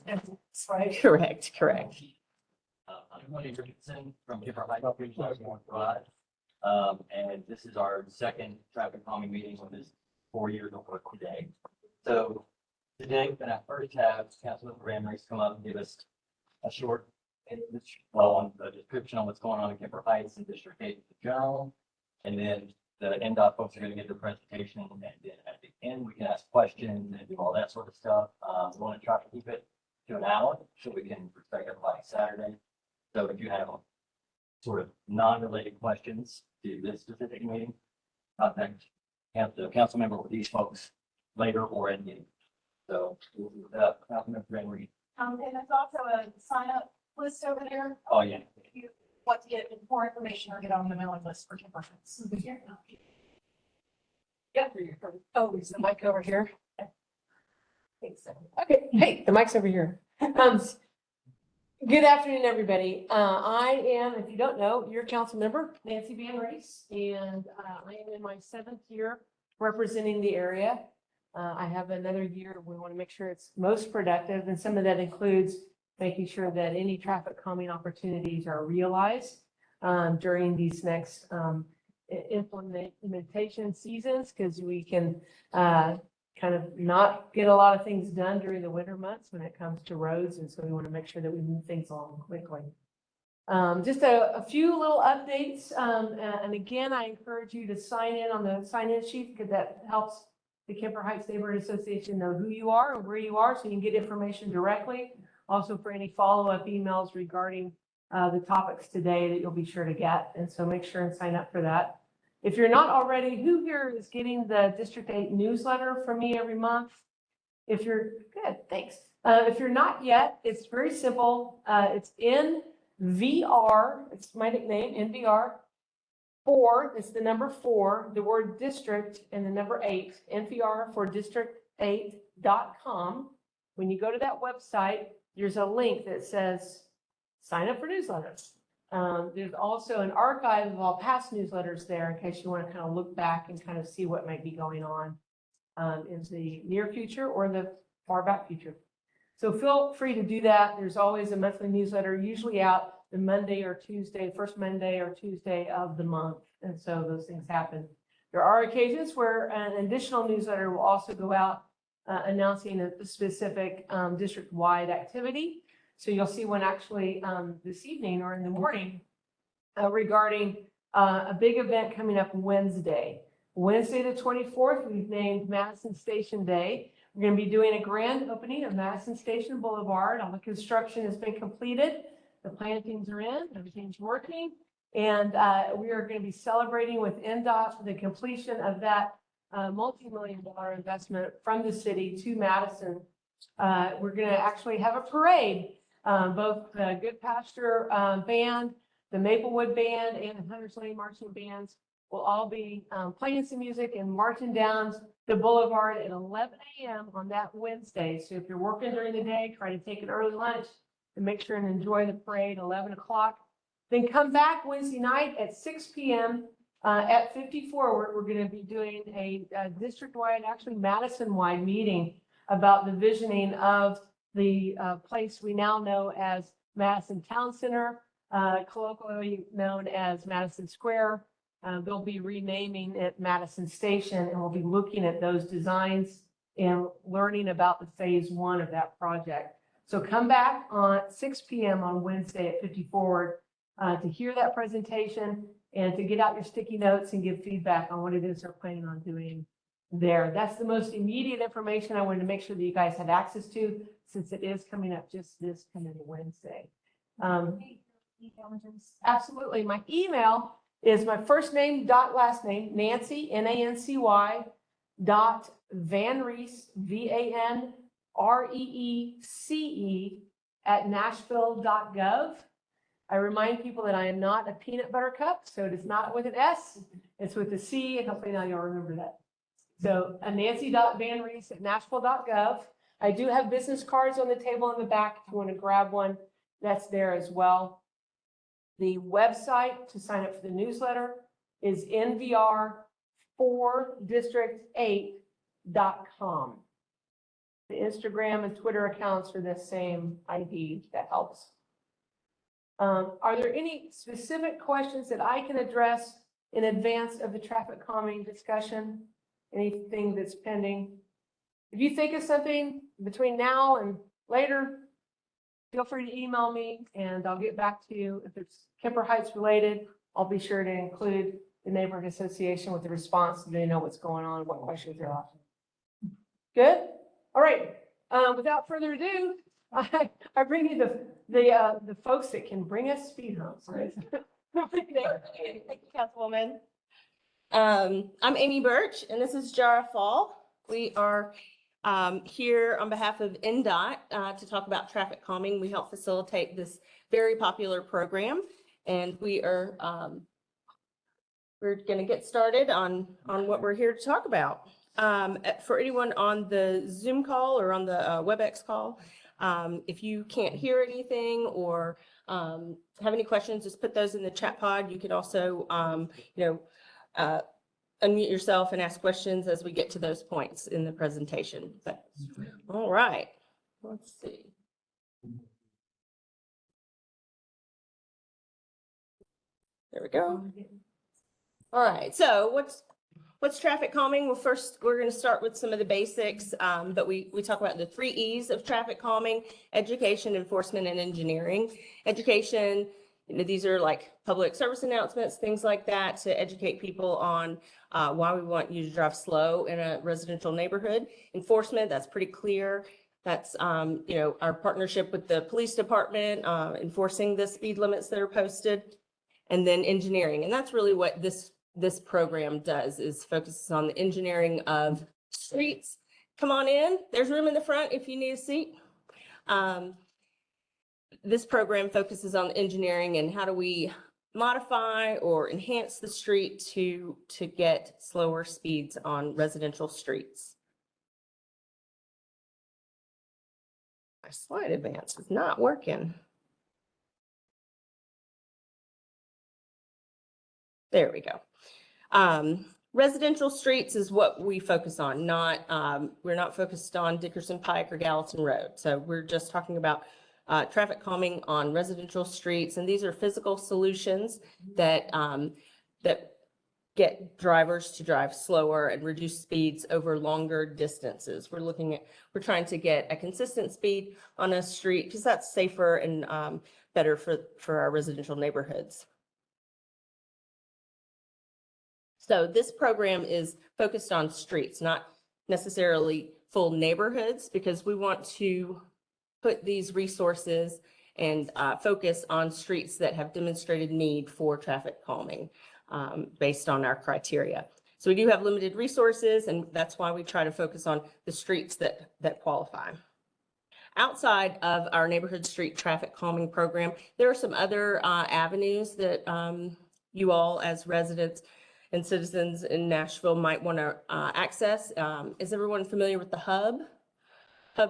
That's right. Correct, correct. I'm Tony Richardson from Kemper Drive. And this is our second traffic calming meeting on this 4 years of work today. So today, we're gonna first have Councilman Ramrey's come up and give us a short, on the description on what's going on in Kemper Heights and District 8 in general. And then the NDOT folks are gonna give their presentation, and then at the end, we can ask questions and do all that sort of stuff. We want to try to keep it to an hour so we can respect everybody's Saturday. So if you have sort of non-related questions to this specific meeting, contact the council member with these folks later or at meeting. So Councilmember Ramrey. And there's also a sign up list over there. Oh, yeah. If you want to get more information or get on the mailing list for Kemper. Yeah. Oh, is the mic over here? I think so. Okay, hey, the mic's over here. Good afternoon, everybody. I am, if you don't know, your council member, Nancy Van Reese, and I am in my 7th year representing the area. I have another year. We want to make sure it's most productive, and some of that includes making sure that any traffic calming opportunities are realized during these next implementation seasons, because we can kind of not get a lot of things done during the winter months when it comes to roads. And so we want to make sure that we move things along quickly. Just a few little updates. And again, I encourage you to sign in on the sign-in sheet, because that helps the Kemper Heights Neighborhood Association know who you are and where you are, so you can get information directly. Also for any follow-up emails regarding the topics today that you'll be sure to get. And so make sure and sign up for that. If you're not already, who here is getting the District 8 newsletter from me every month? If you're good, thanks. If you're not yet, it's very simple. It's NVR, it's my nickname, NVR 4, it's the number 4, the word district and the number 8, NVR for district8.com. When you go to that website, there's a link that says sign up for newsletters. There's also an archive of all past newsletters there in case you want to kind of look back and kind of see what might be going on in the near future or the far back future. So feel free to do that. There's always a monthly newsletter, usually out the Monday or Tuesday, first Monday or Tuesday of the month. And so those things happen. There are occasions where an additional newsletter will also go out announcing a specific district-wide activity. So you'll see one actually this evening or in the morning regarding a big event coming up Wednesday. Wednesday the 24th, we've named Madison Station Day. We're going to be doing a grand opening of Madison Station Boulevard. All the construction has been completed. The plantings are in, everything's working. And we are going to be celebrating with NDOT the completion of that multi-million-dollar investment from the city to Madison. We're going to actually have a parade. Both the Good Pasture Band, the Maplewood Band, and the Hunters Lane Marching Bands will all be playing some music and marching down the boulevard at 11 a.m. on that Wednesday. So if you're working during the day, try to take an early lunch and make sure and enjoy the parade 11 o'clock. Then come back Wednesday night at 6 p.m. At 54. We're going to be doing a district-wide, actually Madison-wide meeting about the visioning of the place we now know as Madison Town Center, colloquially known as Madison Square. They'll be renaming it Madison Station, and we'll be looking at those designs and learning about the phase 1 of that project. So come back on 6 p.m. on Wednesday at 50 Forward to hear that presentation and to get out your sticky notes and give feedback on what it is they're planning on doing there. That's the most immediate information I wanted to make sure that you guys had access to, since it is coming up just this coming Wednesday. Absolutely. My email is my first name dot last name, Nancy, Nancy, dot Van Reese, VANREECE at Nashville.gov. I remind people that I am not a peanut butter cup, so it is not with an S, it's with a C, and hopefully now you'll remember that. So Nancy.VanReese at Nashville.gov. I do have business cards on the table in the back if you want to grab one. That's there as well. The website to sign up for the newsletter is NVR4district8.com. The Instagram and Twitter accounts are the same ID. That helps. Are there any specific questions that I can address in advance of the traffic calming discussion? Anything that's pending? If you think of something between now and later, feel free to email me and I'll get back to you. If it's Kemper Heights related, I'll be sure to include the neighborhood association with the response so they know what's going on, what questions there are. Good? All right. Without further ado, I bring you the folks that can bring us speed humps. Right? Thank you, Councilwoman. I'm Amy Birch, and this is Jara Fall. We are here on behalf of NDOT to talk about traffic calming. We help facilitate this very popular program, and we're going to get started on what we're here to talk about. For anyone on the Zoom call or on the WebEx call, if you can't hear anything or have any questions, just put those in the chat pod. You can also, unmute yourself and ask questions as we get to those points in the presentation. But, all right, let's see. There we go. All right, so what's traffic calming? Well, first, we're going to start with some of the basics, but we talk about the 3 E's of traffic calming: education, enforcement, and engineering. Education, these are like public service announcements, things like that, to educate people on why we want you to drive slow in a residential neighborhood. Enforcement, that's pretty clear. That's, our partnership with the police department, enforcing the speed limits that are posted. And then engineering, and that's really what this program does, is focuses on the engineering of streets. Come on in. There's room in the front if you need a seat. This program focuses on engineering and how do we modify or enhance the street to get slower speeds on residential streets. My slide advance is not working. There we go. Residential streets is what we focus on, we're not focused on Dickerson Pike or Gallatin Road. So we're just talking about traffic calming on residential streets. And these are physical solutions that, that get drivers to drive slower and reduce speeds over longer distances. We're trying to get a consistent speed on a street because that's safer and better for our residential neighborhoods. So this program is focused on streets, not necessarily full neighborhoods, because we want to put these resources and focus on streets that have demonstrated need for traffic calming based on our criteria. So we do have limited resources, and that's why we try to focus on the streets that qualify. Outside of our neighborhood street traffic calming program, there are some other avenues that you all as residents and citizens in Nashville might want to access. Is everyone familiar with the Hub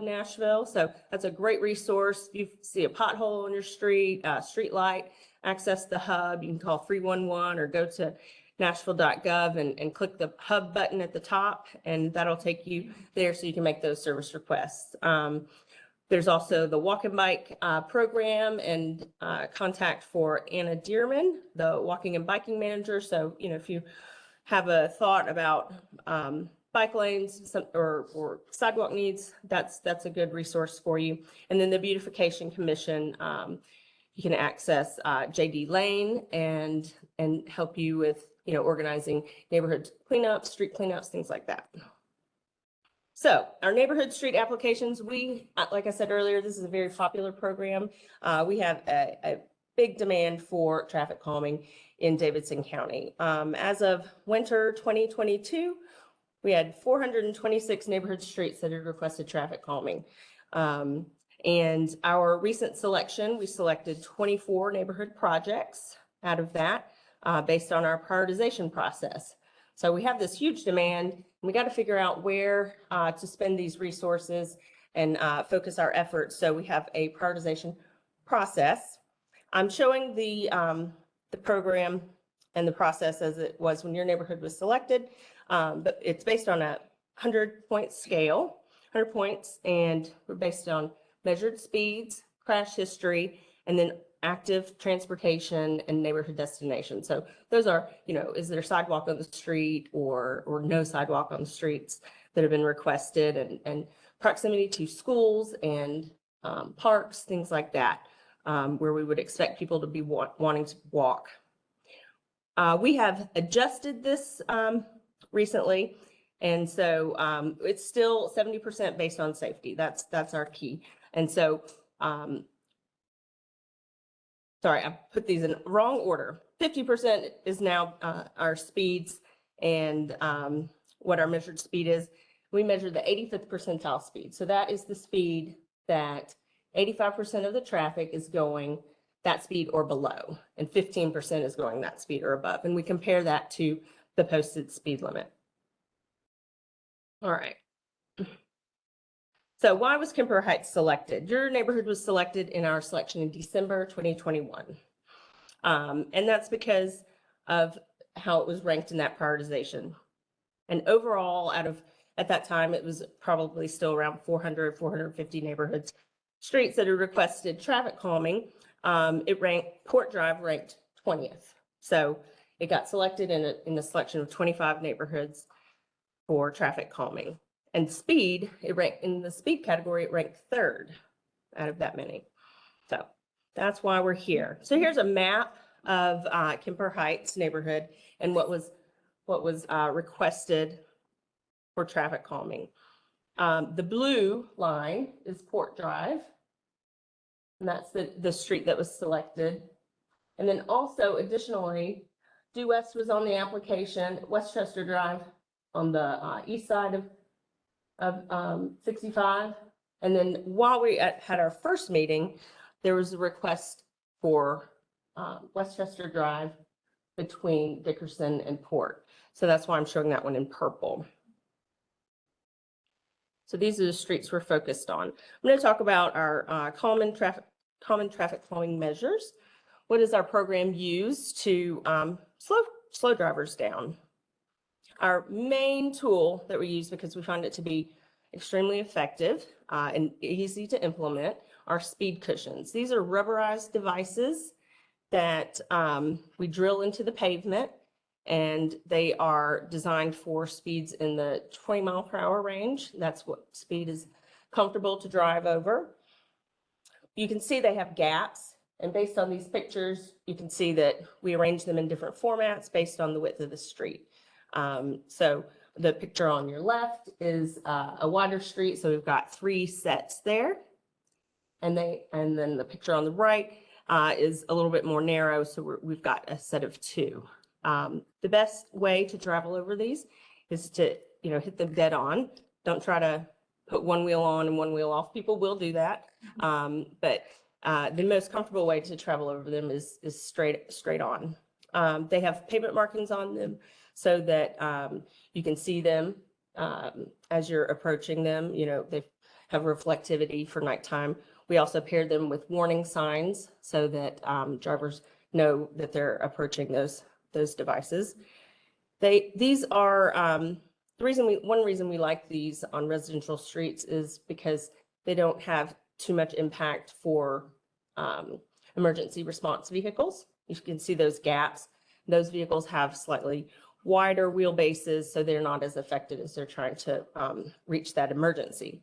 Nashville? So that's a great resource. If you see a pothole on your street, street light, access the Hub. You can call 311 or go to Nashville.gov and click the Hub button at the top, and that'll take you there so you can make those service requests. There's also the Walk and Bike program and contact for Anna Dearman, the walking and biking manager. So, if you have a thought about bike lanes or sidewalk needs, that's a good resource for you. And then the Beautification Commission, you can access JD Lane and help you with, organizing neighborhood cleanups, street cleanups, things like that. So our neighborhood street applications, like I said earlier, this is a very popular program. We have a big demand for traffic calming in Davidson County. As of winter 2022, we had 426 neighborhood streets that had requested traffic calming. And our recent selection, we selected 24 neighborhood projects out of that based on our prioritization process. So we have this huge demand. We got to figure out where to spend these resources and focus our efforts. So we have a prioritization process. I'm showing the program and the process as it was when your neighborhood was selected, but it's based on a 100-point scale. 100 points, and we're based on measured speeds, crash history, and then active transportation and neighborhood destination. So those are, is there sidewalk on the street or no sidewalk on the streets that have been requested, and proximity to schools and parks, things like that, where we would expect people to be wanting to walk. We have adjusted this recently, and so it's still 70% based on safety. That's our key. And so, sorry, I put these in wrong order. 50% is now our speeds, and what our measured speed is. We measure the 85th percentile speed. So that is the speed that 85% of the traffic is going that speed or below, and 15% is going that speed or above. And we compare that to the posted speed limit. All right. So why was Kemper Heights selected? Your neighborhood was selected in our selection in December 2021. And that's because of how it was ranked in that prioritization. And overall, at that time, it was probably still around 400, 450 neighborhoods, streets that had requested traffic calming. Port Drive ranked 20th. So it got selected in a selection of 25 neighborhoods for traffic calming. And speed, in the speed category, it ranked 3rd out of that many. So that's why we're here. So here's a map of Kemper Heights neighborhood and what was requested for traffic calming. The blue line is Port Drive, and that's the street that was selected. And then also additionally, Due West was on the application, Westchester Drive on the east side of 65. And then while we had our first meeting, there was a request for Westchester Drive between Dickerson and Port. So that's why I'm showing that one in purple. So these are the streets we're focused on. I'm going to talk about our common traffic calming measures. What does our program use to slow drivers down? Our main tool that we use, because we find it to be extremely effective and easy to implement, are speed cushions. These are rubberized devices that we drill into the pavement, and they are designed for speeds in the 20-mile-per-hour range. That's what speed is comfortable to drive over. You can see they have gaps, and based on these pictures, you can see that we arrange them in different formats based on the width of the street. So the picture on your left is a wider street, so we've got 3 sets there, and then the picture on the right is a little bit more narrow, so we've got a set of 2. The best way to travel over these is to, hit them dead on. Don't try to put one wheel on and one wheel off. People will do that. But the most comfortable way to travel over them is straight on. They have pavement markings on them so that you can see them as you're approaching them. They have reflectivity for nighttime. We also pair them with warning signs so that drivers know that they're approaching those devices. These are one reason we like these on residential streets is because they don't have too much impact for emergency response vehicles. You can see those gaps. Those vehicles have slightly wider wheelbases, so they're not as affected as they're trying to reach that emergency.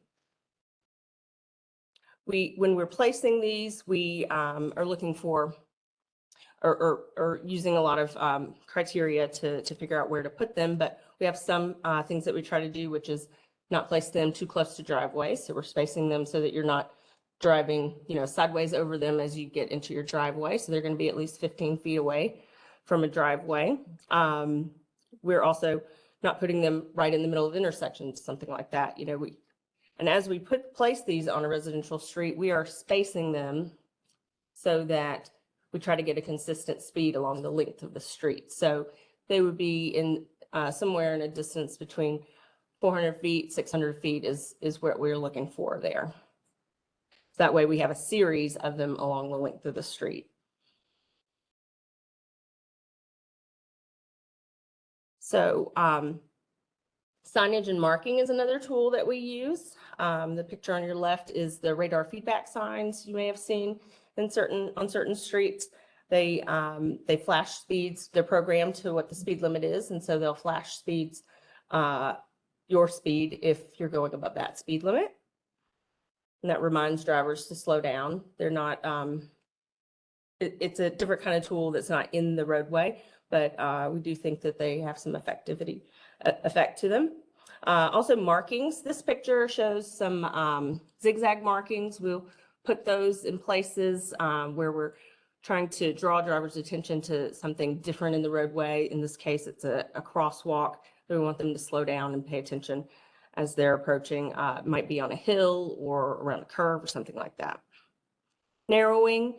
When we're placing these, we are looking for or using a lot of criteria to figure out where to put them, but we have some things that we try to do, which is not place them too close to driveways. So we're spacing them so that you're not driving, sideways over them as you get into your driveway. So they're going to be at least 15 feet away from a driveway. We're also not putting them right in the middle of intersections, something like that. And as we place these on a residential street, we are spacing them so that we try to get a consistent speed along the length of the street. So they would be in somewhere in a distance between 400 feet, 600 feet is what we're looking for there. So that way we have a series of them along the length of the street. So Signage and marking is another tool that we use. The picture on your left is the radar feedback signs you may have seen on certain streets. They flash speeds. They're programmed to what the speed limit is, and so they'll flash speeds, your speed if you're going above that speed limit. And that reminds drivers to slow down. They're not, it's a different kind of tool that's not in the roadway, but we do think that they have some effect to them. Also markings. This picture shows some zigzag markings. We'll put those in places where we're trying to draw drivers' attention to something different in the roadway. In this case, it's a crosswalk. We want them to slow down and pay attention as they're approaching. It might be on a hill or around a curve or something like that. Narrowing,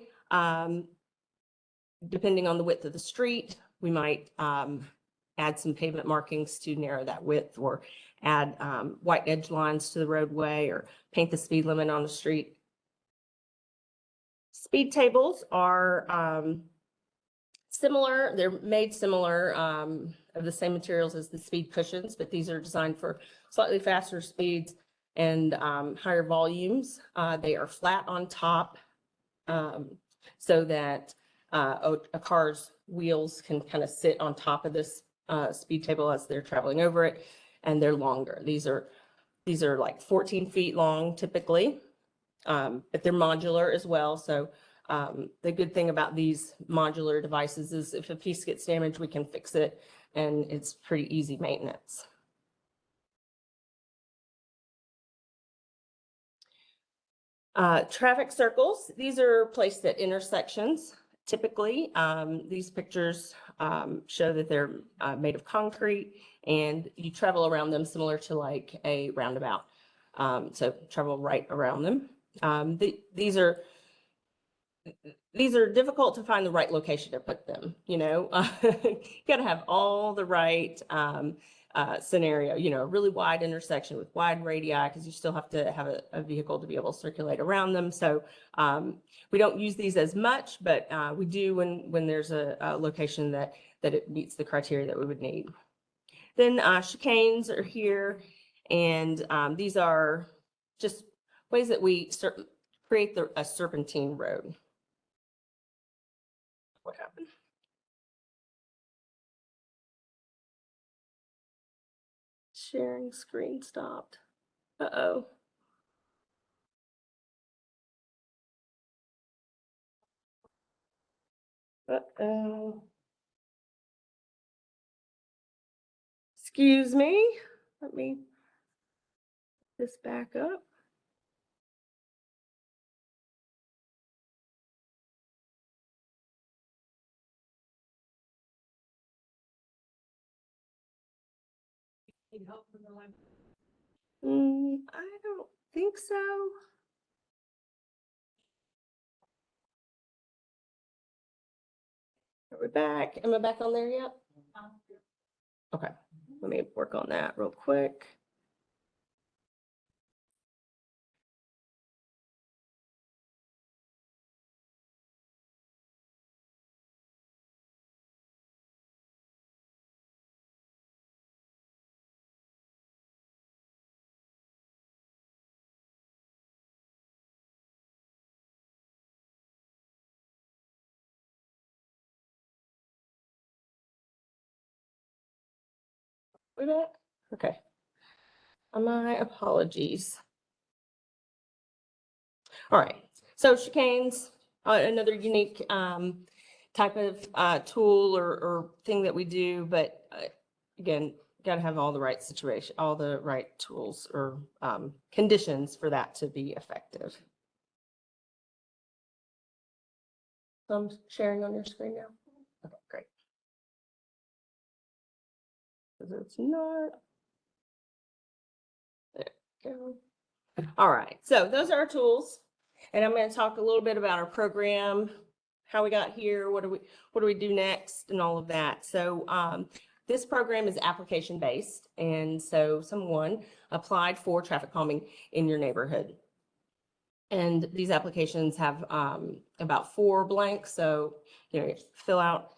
depending on the width of the street, we might add some pavement markings to narrow that width, or add white edge lines to the roadway, or paint the speed limit on the street. Speed tables are similar. They're made similar, of the same materials as the speed cushions, but these are designed for slightly faster speeds and higher volumes. They are flat on top, so that a car's wheels can kind of sit on top of this speed table as they're traveling over it, and they're longer. These are like 14 feet long typically, but they're modular as well. So the good thing about these modular devices is if a piece gets damaged, we can fix it, and it's pretty easy maintenance. Traffic circles, these are placed at intersections. Typically, these pictures show that they're made of concrete, and you travel around them similar to like a roundabout. So travel right around them. These are difficult to find the right location to put them. You got to have all the right scenario, a really wide intersection with wide radii, because you still have to have a vehicle to be able to circulate around them. So we don't use these as much, but we do when there's a location that it meets the criteria that we would need. Then chicanes are here, and these are just ways that we create a serpentine road. What happened? Sharing screen stopped. Uh-oh. Uh-oh. Excuse me. Let me put this back up. Need help from the line? I don't think so. Are we back? Am I back on there yet? Okay, let me work on that real quick. We back? Okay. My apologies. All right. So chicanes, another unique type of tool or thing that we do, but again, got to have all the right all the right tools or conditions for that to be effective. So I'm sharing on your screen now. Okay, great. Because it's not. There we go. All right, so those are our tools, and I'm going to talk a little bit about our program, how we got here, what do we do next, and all of that. So this program is application based, and so someone applied for traffic calming in your neighborhood. And these applications have about 4 blanks. So, you fill out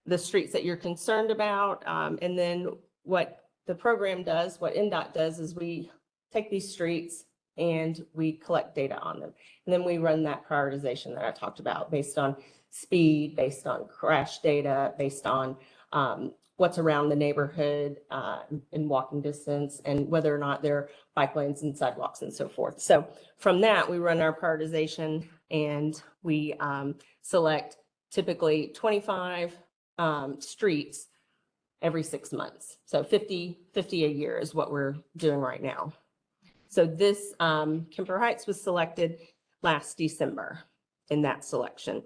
the streets that you're concerned about, and then what the program does, what NDOT does is we take these streets and we collect data on them. And then we run that prioritization that I talked about based on speed, based on crash data, based on what's around the neighborhood in walking distance, and whether or not there are bike lanes and sidewalks and so forth. So from that, we run our prioritization and we select typically 25 streets every 6 months. So 50 a year is what we're doing right now. So this Kemper Heights was selected last December in that selection.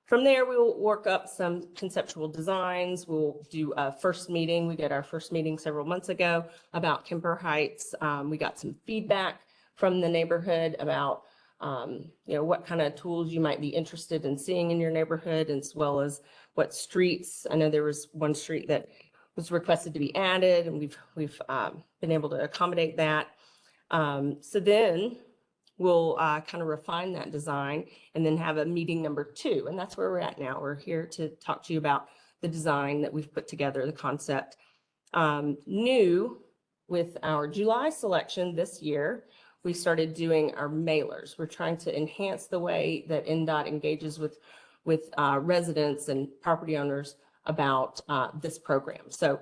From there, we'll work up some conceptual designs. We'll do a first meeting. We did our first meeting several months ago about Kemper Heights. We got some feedback from the neighborhood about what kind of tools you might be interested in seeing in your neighborhood, as well as what streets. I know there was one street that was requested to be added, and we've been able to accommodate that. So then we'll kind of refine that design and then have a meeting number 2. And that's where we're at now. We're here to talk to you about the design that we've put together, the concept. New with our July selection this year, we started doing our mailers. We're trying to enhance the way that NDOT engages with residents and property owners about this program. So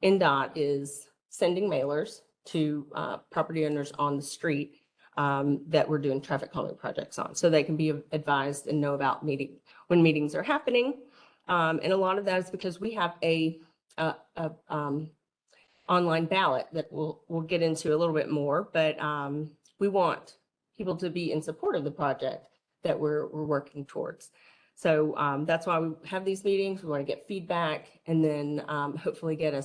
NDOT is sending mailers to property owners on the street that we're doing traffic calming projects on, so they can be advised and know about when meetings are happening. And a lot of that is because we have a online ballot that we'll get into a little bit more, but we want people to be in support of the project that we're working towards. So that's why we have these meetings. We want to get feedback and then hopefully get a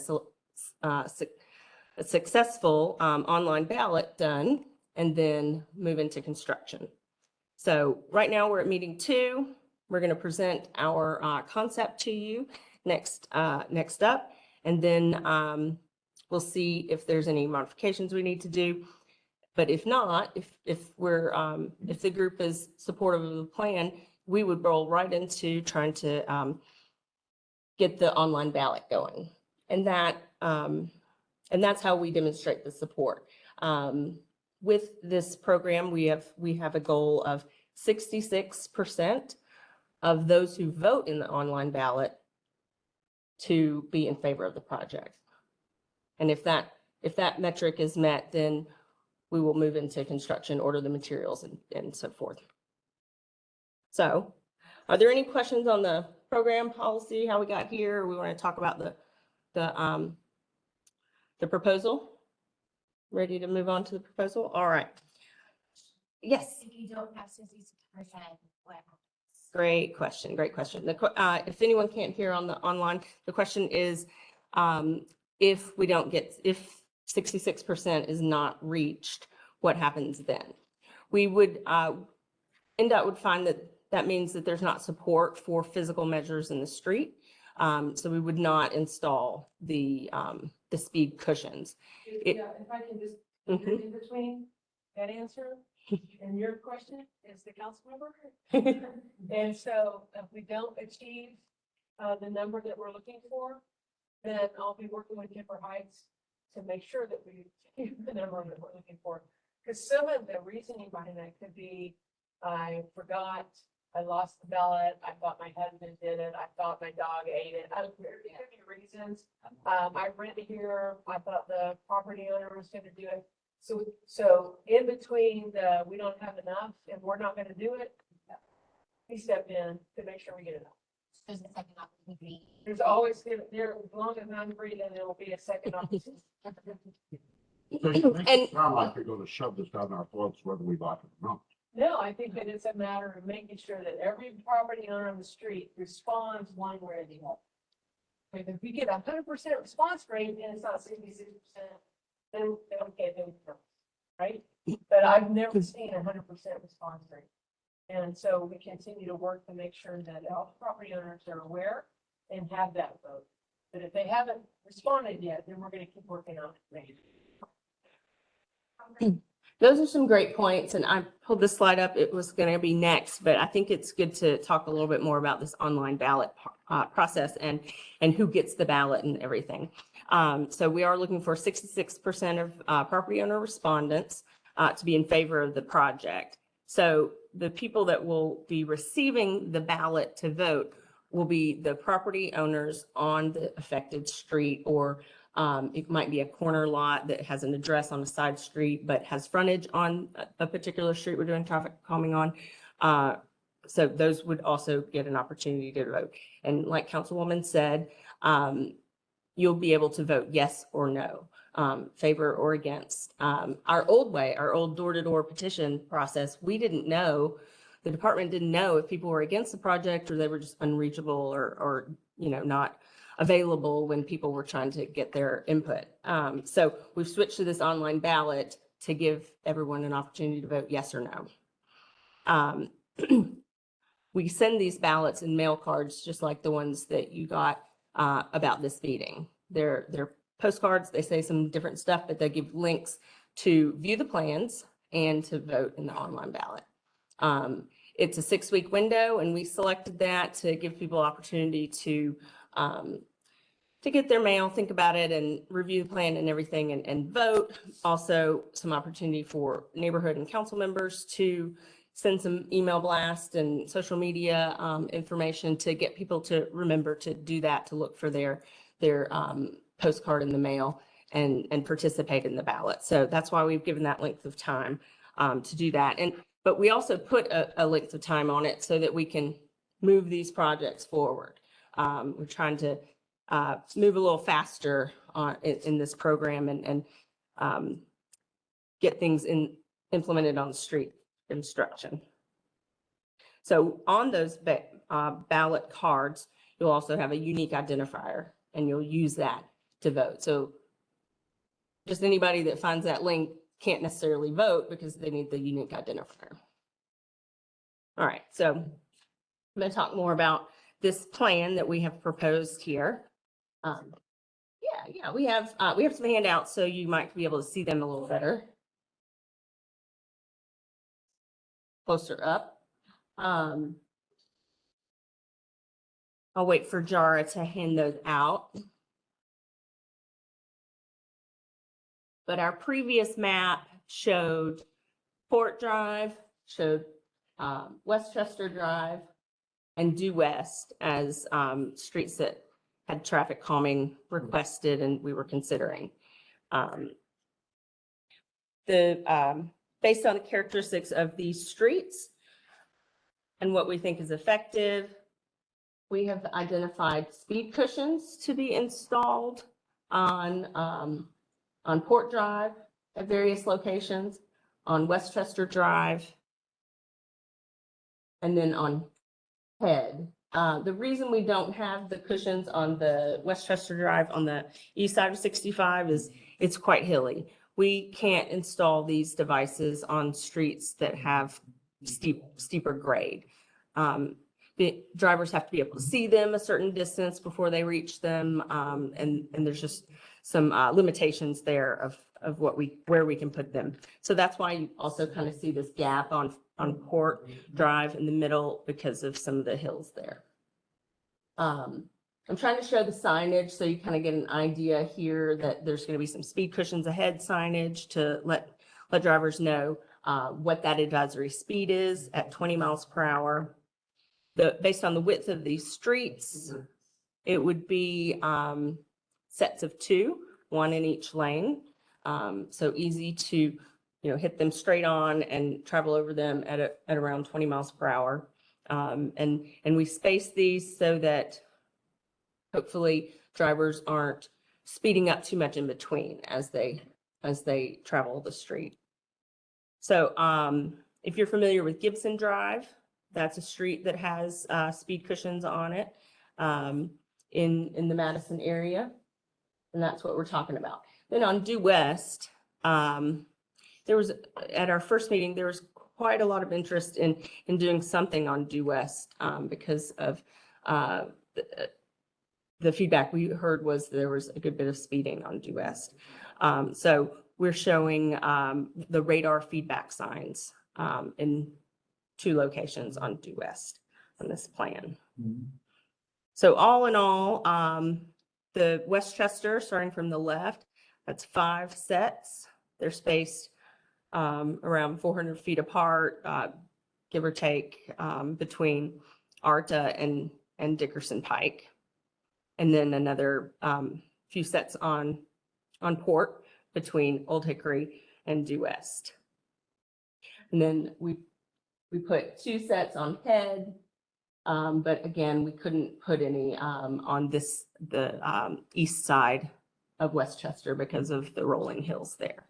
successful online ballot done and then move into construction. So right now we're at meeting 2. We're going to present our concept to you next up, and then we'll see if there's any modifications we need to do. But if not, if the group is supportive of the plan, we would roll right into trying to get the online ballot going, and that's how we demonstrate the support. With this program, we have a goal of 66% of those who vote in the online ballot to be in favor of the project. And if that metric is met, then we will move into construction, order the materials, and so forth. So are there any questions on the program policy, how we got here? Or we want to talk about the proposal? Ready to move on to the proposal? All right. Yes. If you don't have 60%, what happens? Great question. Great question. If anyone can't hear on the online, the question is, if 66% is not reached, what happens then? NDOT would find that means that there's not support for physical measures in the street. So we would not install the speed cushions. If I can just, in between that answer and your question is the council member. And so if we don't achieve the number that we're looking for, then I'll be working with Kemper Heights to make sure that we achieve the number that we're looking for. Because some of the reasoning behind that could be, I forgot, I lost the ballot, I thought my husband did it, I thought my dog ate it. There could be reasons. I rented here, I thought the property owner was gonna do it. So in between we don't have enough and we're not gonna do it, we step in to make sure we get enough. There's a second opportunity. There's always, as long as I'm breathing, there will be a second opportunity. And- Sound like they're gonna shove this down our throats whether we like it or not. No, I think that it's a matter of making sure that every property owner on the street responds one way or the other. If we get 100% response rate and it's not 66%, then okay, then right? But I've never seen 100% response rate. And so we continue to work to make sure that all property owners are aware and have that vote. But if they haven't responded yet, then we're going to keep working on it. Those are some great points, and I pulled this slide up. It was going to be next, but I think it's good to talk a little bit more about this online ballot process and who gets the ballot and everything. So we are looking for 66% of property owner respondents to be in favor of the project. So the people that will be receiving the ballot to vote will be the property owners on the affected street, or it might be a corner lot that has an address on a side street but has frontage on a particular street we're doing traffic calming on. So those would also get an opportunity to vote. And like Councilwoman said, you'll be able to vote yes or no, favor or against. Our old door-to-door petition process, we didn't know, the department didn't know if people were against the project or they were just unreachable or not available when people were trying to get their input. So we've switched to this online ballot to give everyone an opportunity to vote yes or no. We send these ballots in mail cards, just like the ones that you got about this meeting. They're postcards. They say some different stuff, but they give links to view the plans and to vote in the online ballot. It's a 6-week window, and we selected that to give people opportunity to get their mail, think about it, and review the plan and everything, and vote. Also, some opportunity for neighborhood and council members to send some email blast and social media information to get people to remember to do that, to look for their postcard in the mail and participate in the ballot. So that's why we've given that length of time to do that. But we also put a length of time on it so that we can move these projects forward. We're trying to move a little faster in this program and get things implemented on the street construction. So on those ballot cards, you'll also have a unique identifier, and you'll use that to vote. So just anybody that finds that link can't necessarily vote because they need the unique identifier. All right, so I'm going to talk more about this plan that we have proposed here. We have some handouts, so you might be able to see them a little better. Closer up. I'll wait for Jara to hand those out. But our previous map showed Port Drive, showed Westchester Drive, and Due West as streets that had traffic calming requested and we were considering. Based on the characteristics of these streets and what we think is effective, we have identified speed cushions to be installed on Port Drive at various locations, on Westchester Drive, and then on Head. The reason we don't have the cushions on the Westchester Drive on the east side of 65 is it's quite hilly. We can't install these devices on streets that have steeper grade. The drivers have to be able to see them a certain distance before they reach them, and there's just some limitations there of where we can put them. So that's why you also kind of see this gap on Port Drive in the middle because of some of the hills there. I'm trying to show the signage so you kind of get an idea here that there's going to be some speed cushions ahead signage to let drivers know what that advisory speed is at 20 miles per hour. Based on the width of these streets, it would be sets of 2, 1 in each lane. So easy to hit them straight on and travel over them at around 20 miles per hour. And we space these so that hopefully drivers aren't speeding up too much in between as they travel the street. So if you're familiar with Gibson Drive, that's a street that has speed cushions on it in the Madison area. And that's what we're talking about. Then on Due West, there was, at our first meeting, there was quite a lot of interest in doing something on Due West because of the feedback we heard was there was a good bit of speeding on Due West. So we're showing the radar feedback signs in 2 locations on Due West on this plan. So all in all, the Westchester, starting from the left, that's 5 sets. They're spaced around 400 feet apart, give or take, between Arta and Dickerson Pike. And then another few sets on Port between Old Hickory and Due West. And then we put 2 sets on Head, but again, we couldn't put any on the east side of Westchester because of the rolling hills there.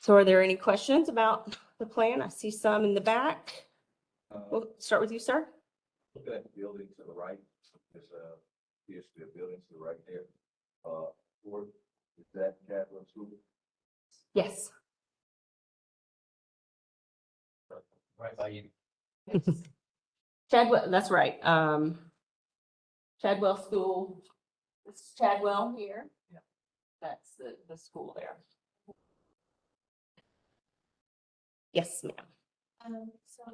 So are there any questions about the plan? I see some in the back. We'll start with you, sir. Look at the building to the right, there's the building to the right there. Or is that Catholic school? Yes. Right by you. Chadwell, that's right. Chadwell School. This is Chadwell here. That's the school there. Yes, ma'am. So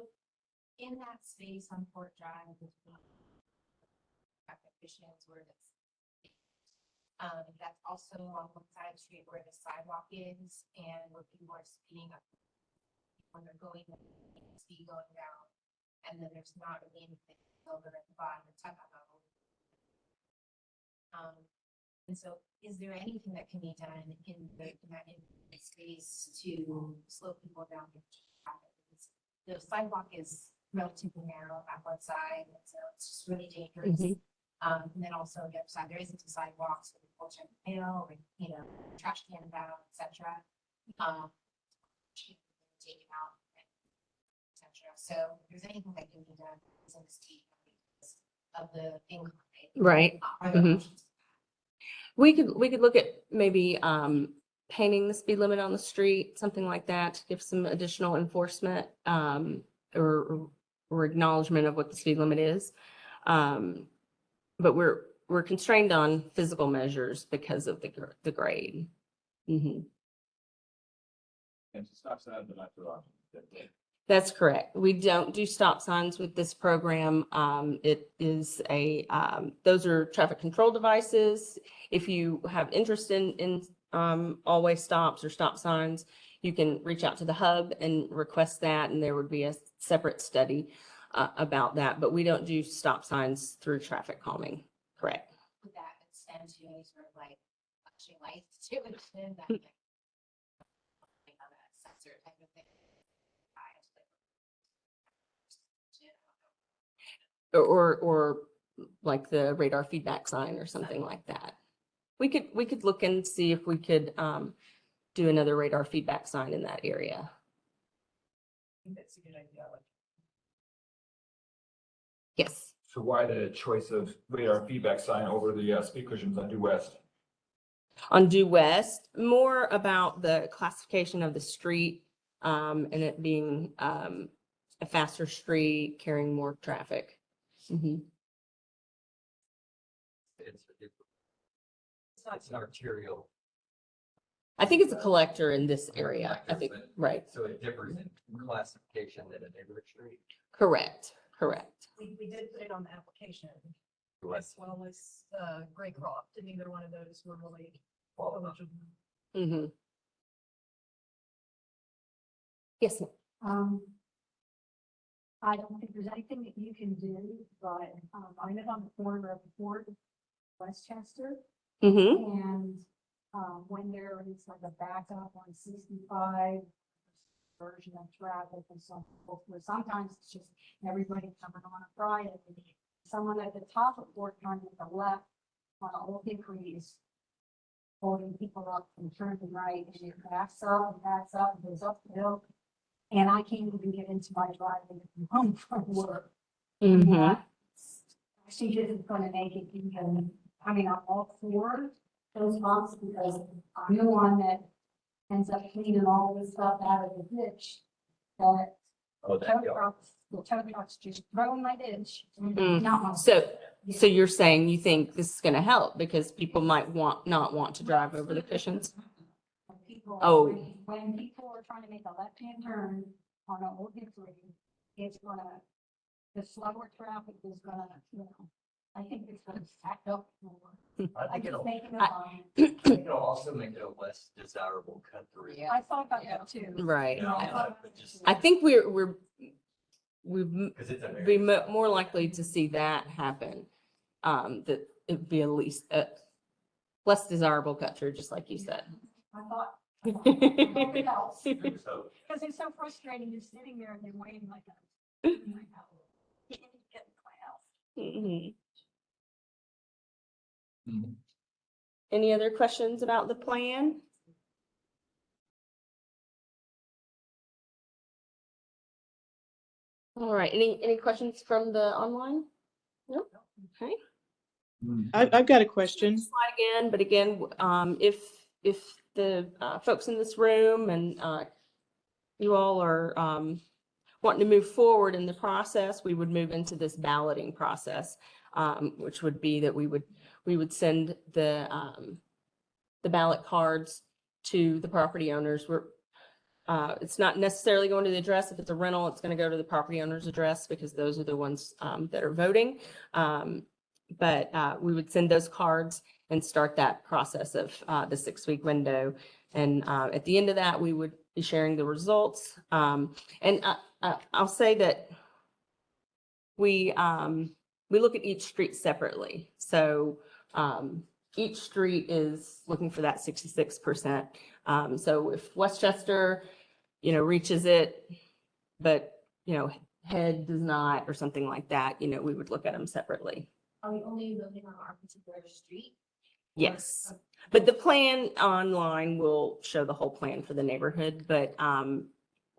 in that space on Port Drive between traffic visions where it's that's also on one side of the street where the sidewalk is and where people are speeding up when they're going, speed going down. And then there's not really anything over at the bottom of Tuckahoe. And so is there anything that can be done in that space to slow people down? The sidewalk is relatively narrow on one side, and so it's just really dangerous. And then also on the other side, there isn't a sidewalk, so people check the mail, or, trash can down, etc. Take it out, etc. So if there's anything that can be done in the state of the incline, Right. are there options? We could look at maybe painting the speed limit on the street, something like that, to give some additional enforcement or acknowledgement of what the speed limit is. But we're constrained on physical measures because of the grade. And it's stop sign, but not the option. That's correct. We don't do stop signs with this program. It is those are traffic control devices. If you have interest in always stops or stop signs, you can reach out to the hub and request that, and there would be a separate study about that. But we don't do stop signs through traffic calming. Correct. Would that extend to any sort of like flashing lights too? And that, like, a sensor type of thing? Or like the radar feedback sign or something like that. We could look and see if we could do another radar feedback sign in that area. I think that's a good idea. Yes. So why the choice of radar feedback sign over the speed cushions on Due West? On Due West, more about the classification of the street and it being a faster street carrying more traffic. It's an arterial. I think it's a collector in this area. I think, right. So it differs in classification than a neighborhood street. Correct. We did put it on the application Right. as well as Graycroft, and neither one of those were really eligible. Yes, ma'am. I don't think there's anything that you can do, but I live on the corner of Fort Westchester, and when there is like a backup on 65 version of traffic and so forth, where sometimes it's just everybody coming on a Friday, someone at the top of Fort turning to the left on Old Hickory is holding people up and turning right, and it backs up, and goes up the hill. And I can't even get into my driveway from home from work. She isn't gonna make it even, I mean, I'm all for those bumps because I'm the one that ends up cleaning all this stuff out of the ditch. But Oh, the that, tow trucks just throw in my ditch. Not my. So you're saying you think this is going to help because people might not want to drive over the cushions? Oh. When people are trying to make a left-hand turn on an Old Hickory, it's gonna, the slower traffic is gonna, I think it's gonna stack up more. I I'm think just it'll, making a I- line. I think it'll also make it a less desirable cut through. I thought about that too. Right. But just, I think we'd because it's a be very. more likely to see that happen. That it'd be at least a less desirable cut through, just like you said. I thought. I hope it helps. So, Because it's so frustrating, you're sitting there and you're waiting like a. Like a- get my house. Mhm. Mhm. Any other questions about the plan? All right, any questions from the online? Nope. Okay. I've got a question. Slide again, but again, if the folks in this room and you all are wanting to move forward in the process, we would move into this balloting process, which would be that we would send the ballot cards to the property owners. It's not necessarily going to the address. If it's a rental, it's going to go to the property owner's address because those are the ones that are voting. But we would send those cards and start that process of the 6-week window. And at the end of that, we would be sharing the results. And I'll say that we look at each street separately. So each street is looking for that 66%. So if Westchester, reaches it, but, Head does not, or something like that, we would look at them separately. Are we only looking on our particular street? Yes, but the plan online will show the whole plan for the neighborhood, but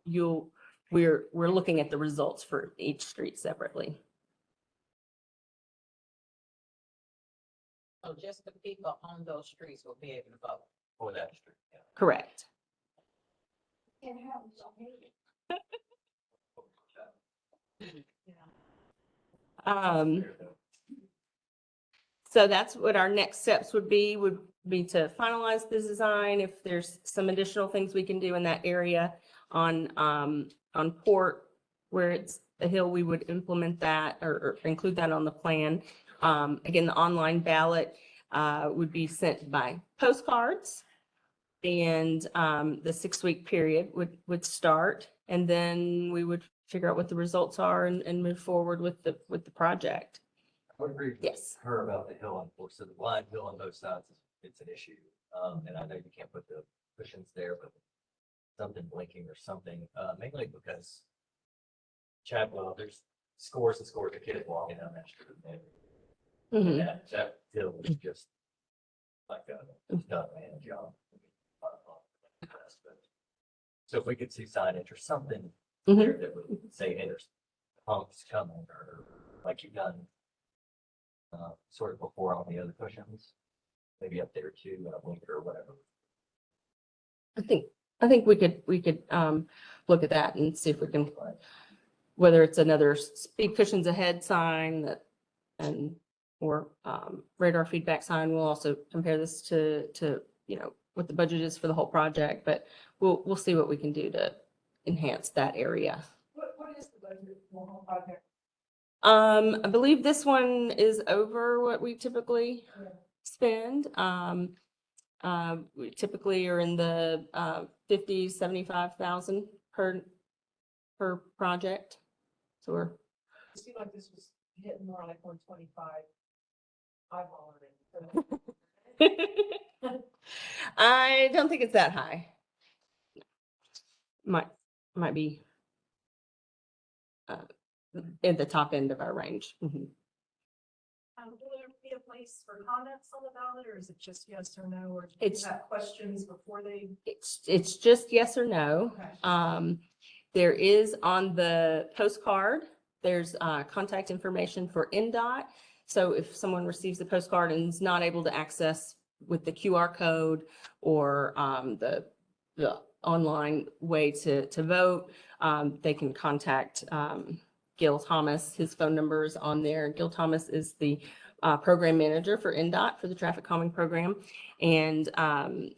we're looking at the results for each street separately. So just the people on those streets will be able to vote. for that street. Yeah. Correct. And how it's all made. So that's what our next steps would be to finalize the design. If there's some additional things we can do in that area on Port, where it's a hill, we would implement that or include that on the plan. Again, the online ballot would be sent by postcards, and the 6-week period would start, and then we would figure out what the results are and move forward with the project. I would agree with Yes. her about the hill on both, so the blind hill on both sides, it's an issue. And I know you can't put the cushions there, but something blinking or something, mainly because Chadwell, there's scores and scores of kids walking down that street. And Mhm. that hill is just like a done man job. So if we could see signage or something Mhm. there that would say, hey, there's pumps coming, or like you've done sort of before on the other cushions, maybe up there too, and a blinker or whatever. I think we could look at that and see if we can, whether it's another speed cushions ahead sign or radar feedback sign. We'll also compare this to what the budget is for the whole project, but we'll see what we can do to enhance that area. What is the budget for the whole project? I believe this one is over what we typically spend. We typically are in the 50, 75,000 per project. So we're, It seemed like this was hitting more like 125. Eyeballing it. I don't think it's that high. Might be at the top end of our range. Mhm. Will there be a place for comments on the ballot, or is it just yes or no, or do you It's- have questions before they? It's just yes or no. Okay. There is on the postcard, there's contact information for NDOT. So if someone receives the postcard and is not able to access with the QR code or the online way to vote, they can contact Gil Thomas. His phone number is on there. Gil Thomas is the program manager for NDOT for the traffic calming program. And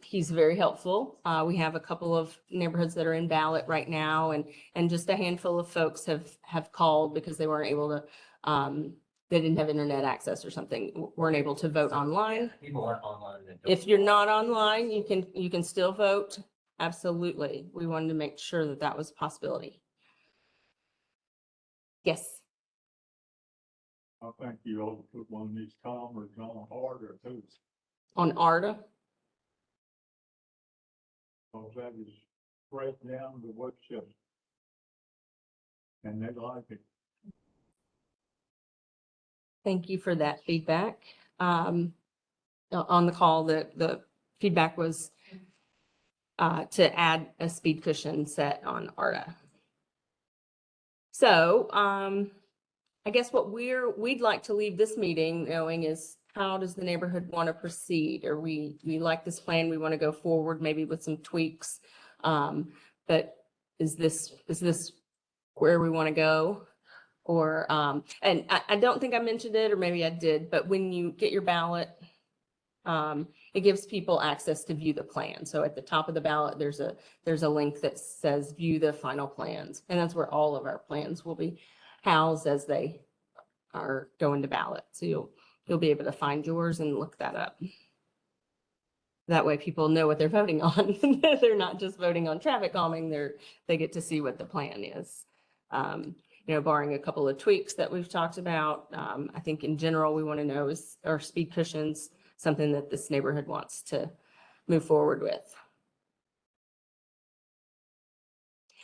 he's very helpful. We have a couple of neighborhoods that are in ballot right now, and just a handful of folks have called because they weren't able to they didn't have internet access or something, weren't able to vote online. People aren't online. and don't- If you're not online, you can still vote. Absolutely. We wanted to make sure that that was a possibility. Yes. I think you ought to put one of these cameras on harder too, On ARDA. because that is right down the Westchester. And they like it. Thank you for that feedback. On the call, the feedback was to add a speed cushion set on ARDA. So I guess what we'd like to leave this meeting knowing is, how does the neighborhood want to proceed? Or we like this plan, we want to go forward maybe with some tweaks. But is this where we want to go? Or, and I don't think I mentioned it, or maybe I did, but when you get your ballot, it gives people access to view the plan. So at the top of the ballot, there's a link that says view the final plans. And that's where all of our plans will be housed as they are going to ballot. So you'll be able to find yours and look that up. That way people know what they're voting on. They're not just voting on traffic calming, they get to see what the plan is. Barring a couple of tweaks that we've talked about, I think in general, we want to know, are speed cushions something that this neighborhood wants to move forward with?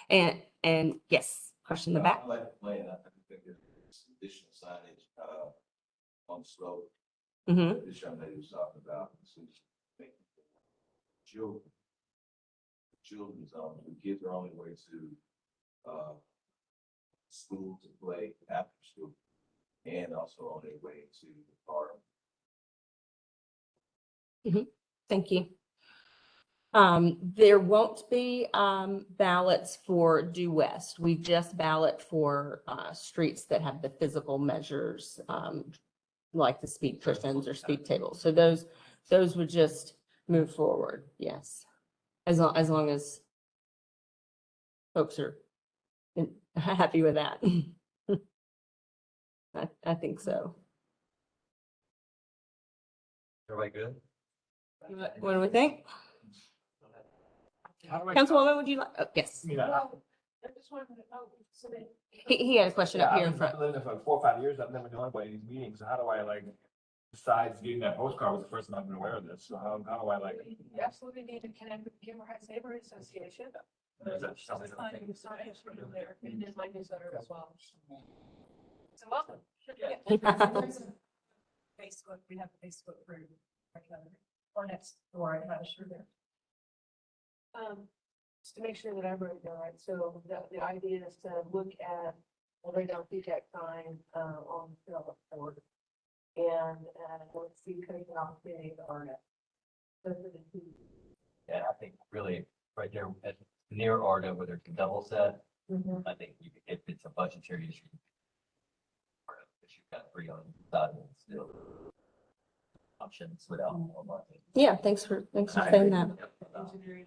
And yes, question in the back. I like the plan. I think there's some additional signage, on the slope. Mm-hmm. This young lady was talking about. This is making children's zone. The kids are on their way to, school to play after school, and also on their way to the park. Thank you. There won't be ballots for due west. We just ballot for streets that have the physical measures, like the speed cushions or speed tables. So those would just move forward. Yes, as long as folks are happy with that. I think so. Everybody good? What do we think? Councilwoman, would you like? Oh, yes. I just wanted to know, so that He had a question up here in front. I've been living there for 4 or 5 years. I've never done one of these meetings. So how do I besides getting that postcard was the first time I've been aware of this. So how do I you absolutely need to connect with the Kemper Heights Neighborhood Association. Is that something that I think- It's not just from there, it is my newsletter as well. So welcome. Facebook, we have a Facebook group, or next door, I have a sure there. Just to make sure that I'm right there, right? So the idea is to look at, we'll lay down feedback sign, on the board. And, let's see, create an opportunity to earn it. Those are the two. Yeah, I think really right there at near ARDA where there's a double set, Mhm. I think if it's a budgetary issue. If you've got 3 on the side and still options without more money. Yeah, thanks for saying that.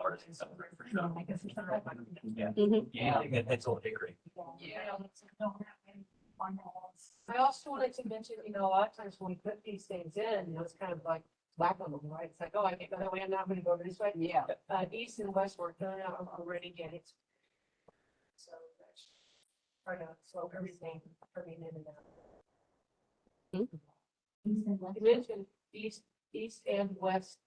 Artists and stuff, for sure. I guess it's not right. Yeah, Mhm. yeah, I think that's all hickory. Yeah. I also wanted to mention, a lot of times when we put these things in, it's kind of like whack on them, right? It's like, oh, I can't go that way, I'm not gonna go this way. Yeah. East and west work, they're not already getting it. So that's trying to slow everything coming in and out. You mentioned east and west.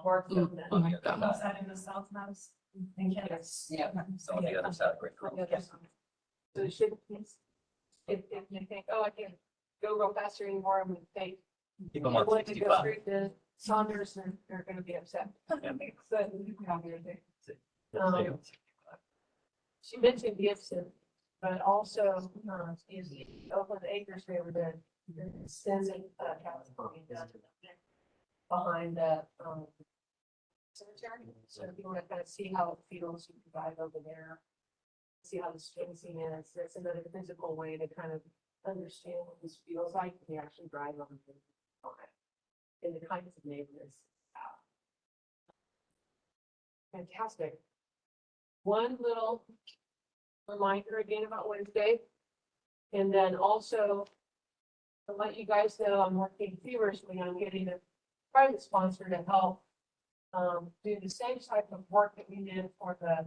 Mark them then. Oh my God. North side and the south mouse. Yes. Yeah. So on the other side, great. Yes. So it should, if you think, oh, I can't go real faster anymore, I'm gonna take. Keep them I on want to go 65. straight to Saunders, and they're gonna be upset. So, you can have your day. She mentioned Gibson, but also, is Oakland Acres neighborhood, extended, California down to the behind that, cemetery. So if you want to kind of see how it feels, you can drive over there. See how the spacing is. That's another physical way to kind of understand what this feels like when you actually drive on it. In the kinds of neighborhoods. Fantastic. One little reminder again about Wednesday. And then also to let you guys know, I'm working feverishly on getting a private sponsor to help do the same type of work that we did for the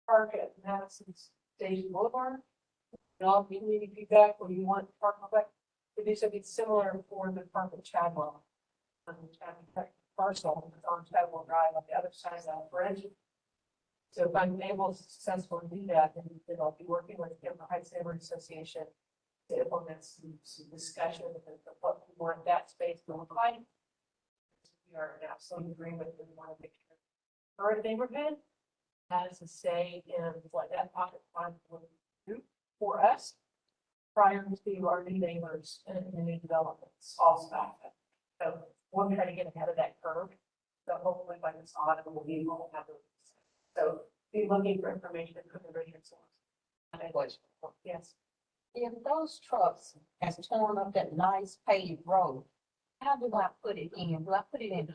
park at Madison Station Boulevard. And I'll be needing feedback when you want park to do something similar for the park at Chadwell. Parcel on Chadwell Drive on the other side of the bridge. So if I'm able to successfully do that, then I'll be working with the Kemper Heights Neighborhood Association to implement some discussion of what we want that space to look like. We are in absolute agreement that we want to make sure our neighborhood has a say in what that pocket fund will do for us prior to our new neighbors and the new developments also. So we'll try to get ahead of that curve. So hopefully by this autumn, we'll be able to have those. So be looking for information from the radio source. Yes. If those trucks has torn up that nice paved road, how do I put it in? Do I put it in?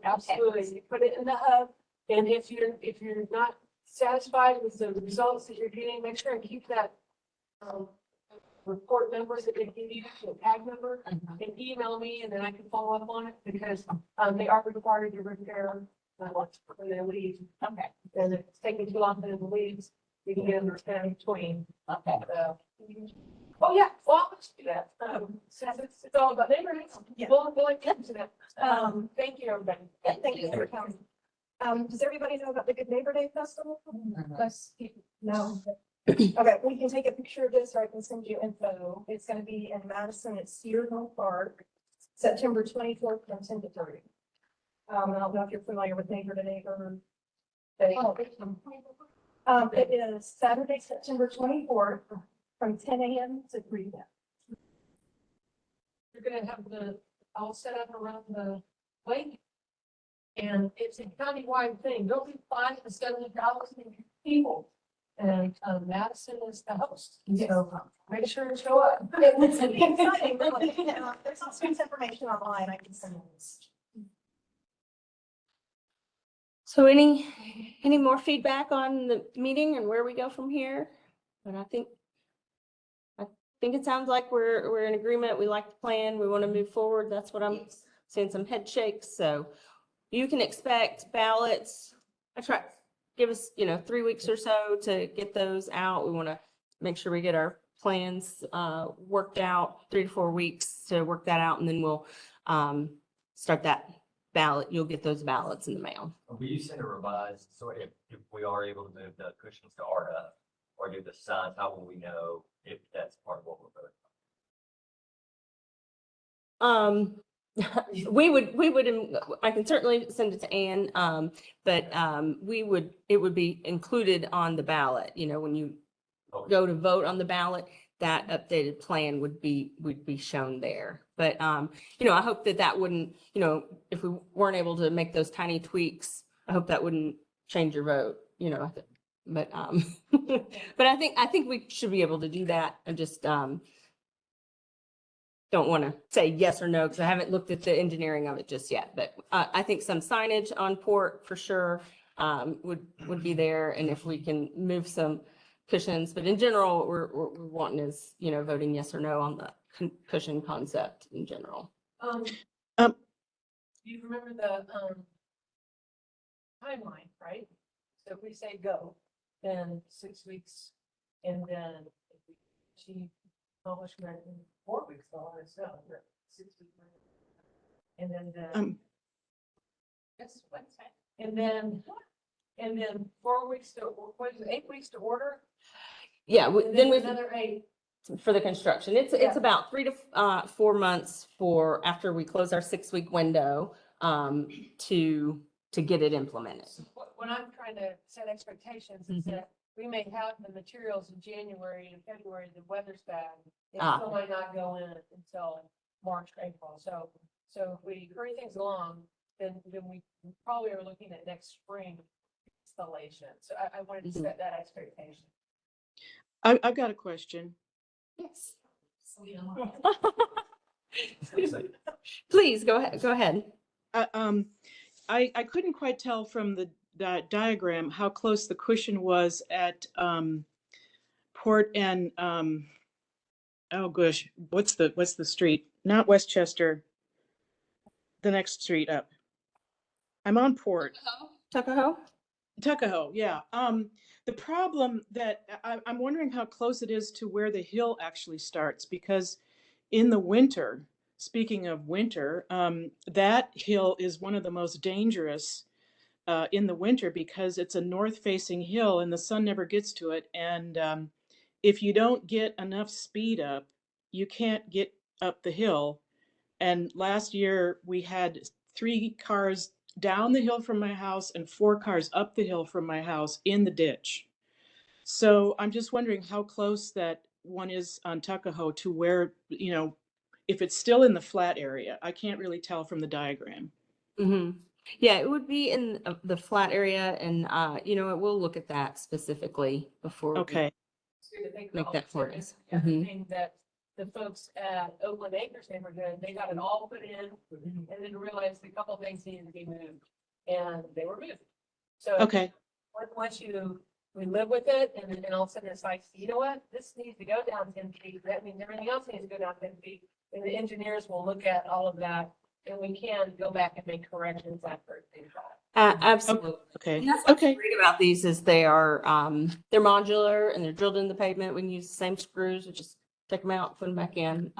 Absolutely. You put it in the hub. And if you're not satisfied with the results that you're getting, make sure and keep that report numbers that they give you, the tag number, and email me, and then I can follow up on it because they are required to repair when they leave. Okay. And if it's taking too long for them to leave, you can get them repaired in between. Okay. Oh yeah, well, let's do that. Since it's all about neighborhoods, we'll get into that. Thank you, everybody. Thank you for coming. Does everybody know about the Good Neighbor Day Festival? No. Okay, we can take a picture of this or I can send you info. It's gonna be in Madison at Cedar Hill Park, September 24th from 10 to 30. I don't know if you're familiar with Neighbor to Neighbor. It is Saturday, September 24th from 10 a.m. to 3 p.m. You're gonna have the all set up around the lake. And it's a countywide thing. There'll be 5,000 to 7,000 people. And Madison is the host. So make sure to show up. It's exciting, really. There's all sorts of information online. I can send this. So any more feedback on the meeting and where we go from here? And I think it sounds like we're in agreement. We like the plan. We want to move forward. That's what I'm seeing, some head shakes. So you can expect ballots. Give us, 3 weeks or so to get those out. We want to make sure we get our plans worked out, 3 to 4 weeks to work that out. And then we'll start that ballot. You'll get those ballots in the mail. Will you send a revised, so if we are able to move the cushions to ARDA or do the signs, how will we know if that's part of what we're voting? We would, I can certainly send it to Ann, but it would be included on the ballot, when you go to vote on the ballot, that updated plan would be shown there. But, I hope that wouldn't, if we weren't able to make those tiny tweaks, I hope that wouldn't change your vote, but, but I think we should be able to do that. I just, don't want to say yes or no because I haven't looked at the engineering of it just yet, but I think some signage on port for sure would be there. And if we can move some cushions, but in general, we're wanting is, voting yes or no on the cushion concept in general. You remember the timeline, right? So if we say go, then 6 weeks, and then if we achieve accomplishment in 4 weeks, all that stuff, 6 weeks. And then that's Wednesday. And then 4 weeks to, what is it, 8 weeks to order? Yeah, then we've another 8 for the construction. It's about 3 to 4 months after we close our 6-week window to get it implemented. So when I'm trying to set expectations is that we may have the materials in January and February, the weather's bad. It still might not go in until March, April. So if we hurry things along, then we probably are looking at next spring installation. So I wanted to set that expectation. I've got a question. Yes. Please go ahead. I couldn't quite tell from that diagram how close the cushion was at Port and oh gosh, what's the street? Not Westchester. The next street up. I'm on Port. Tuckahoe? Tuckahoe, yeah. The problem that I'm wondering how close it is to where the hill actually starts, because in the winter, speaking of winter, that hill is one of the most dangerous in the winter because it's a north-facing hill and the sun never gets to it. And if you don't get enough speed up, you can't get up the hill. And last year we had 3 cars down the hill from my house and 4 cars up the hill from my house in the ditch. So I'm just wondering how close that one is on Tuckahoe to where, if it's still in the flat area. I can't really tell from the diagram. Mm-hmm. Yeah, it would be in the flat area and, we'll look at that specifically before we Okay. make that for us. Yeah, Mhm. the thing that the folks at Oakland Acres neighborhood, they got it all put in and then realized a couple of things needed to be moved and they were moved. So Okay. once we live with it and all of a sudden it's like, you know what, this needs to go down 10 feet. That means everything else needs to go down 10 feet. And the engineers will look at all of that and we can go back and make corrections after it's done. Absolutely. Okay. And that's what's Okay. great about these is they are, they're modular and they're drilled in the pavement. We can use the same screws, we just take them out, put them back in.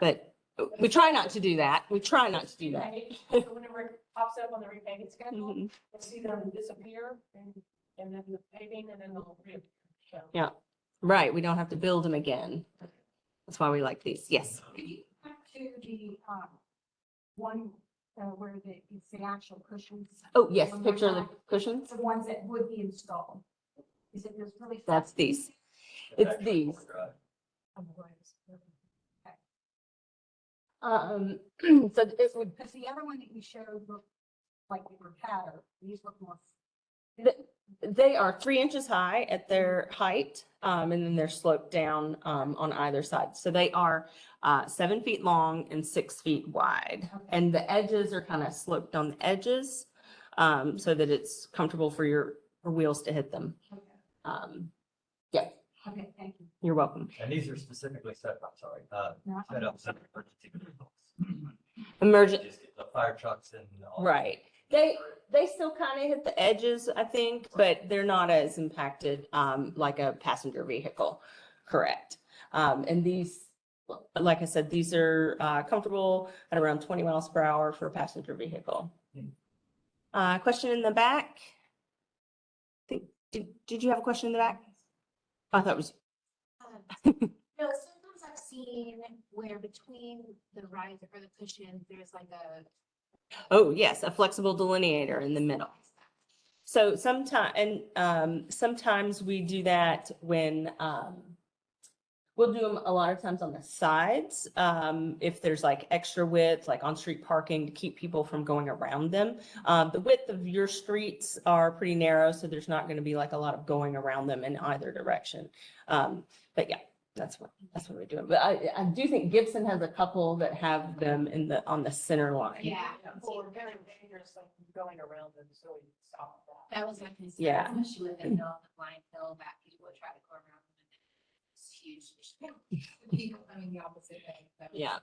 But we try not to do that. We try not to do that. So whenever it pops up on the repaving schedule, Mhm. we'll see them disappear and then the paving and then they'll reappear. So, Yeah, right. We don't have to build them again. That's why we like these. Yes. Could you go back to the, one, where it's the actual cushions? Oh, yes. One more Picture of the time. cushions. The ones that would be installed. Is it just really? That's these. It's these. So it would, Because the other one that you showed looked like they were patterned. These look more. they are 3 inches high at their height, and then they're sloped down on either side. So they are 7 feet long and 6 feet wide. Okay. And the edges are kind of sloped on the edges, so that it's comfortable for your wheels to hit them. Okay. Yeah, Okay, thank you. you're welcome. And these are specifically set up, set up for emergency vehicles. Emergent, Just get the fire trucks and all. right. They still kind of hit the edges, I think, but they're not as impacted like a passenger vehicle. Correct. And these, like I said, these are comfortable at around 20 miles per hour for a passenger vehicle. Question in the back? Did you have a question in the back? I thought it was. No, sometimes I've seen where between the riser or the cushions, there's like a. Oh, yes, a flexible delineator in the middle. So sometimes we do that when we'll do them a lot of times on the sides. If there's like extra width, like on-street parking to keep people from going around them. The width of your streets are pretty narrow, so there's not going to be like a lot of going around them in either direction. But yeah, that's what we're doing. But I do think Gibson has a couple that have them on the center line. Yeah. Or very dangerous, like going around them, so we stop that. That was my concern. Yeah. Especially with the hill, the blind hill that people would try to go around. It's huge. People coming the opposite way. So. Yeah.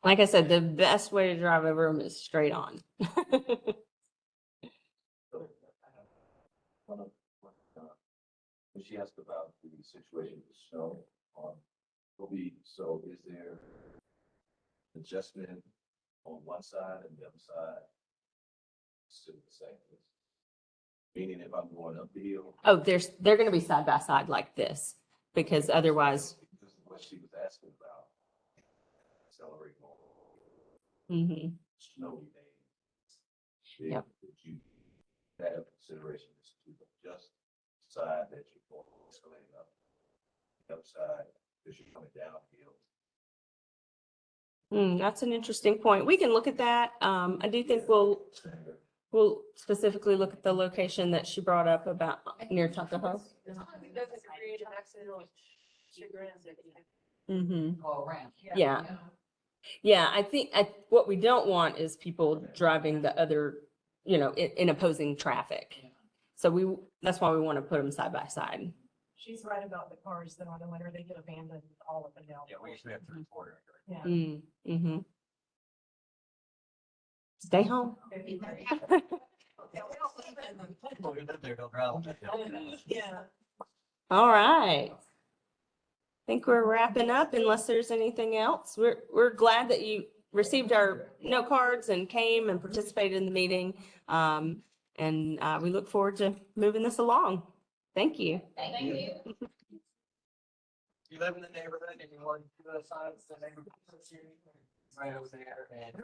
Like I said, the best way to drive over them is straight on. When she asked about the situation with snow on Kobe, so is there adjustment on one side and the other side? Still the same. Meaning if I'm going up the hill. Oh, they're going to be side by side like this because otherwise. Because of what she was asking about. Accelerate more. Mhm. Snowy days. Yep. Would you have consideration is to adjust the side that you're going escalating up, the other side because you're coming downhill. That's an interesting point. We can look at that. I do think we'll specifically look at the location that she brought up about near Tuckahoe. As long as it doesn't create an accidental chagrin. Mm-hmm. Go around. Yeah. Yeah, I think what we don't want is people driving the other, in opposing traffic. So that's why we want to put them side by side. She's right about the cars that on the winter, they get abandoned all up and down. Yeah, we usually have 3 or 4. Yeah. Mm-hmm. Stay home. Well, we live there, don't travel. Yeah. All right. Think we're wrapping up unless there's anything else. We're glad that you received our note cards and came and participated in the meeting. And we look forward to moving this along. Thank you. Thank you. You live in the neighborhood and you want to assign the neighborhood association, right over there and.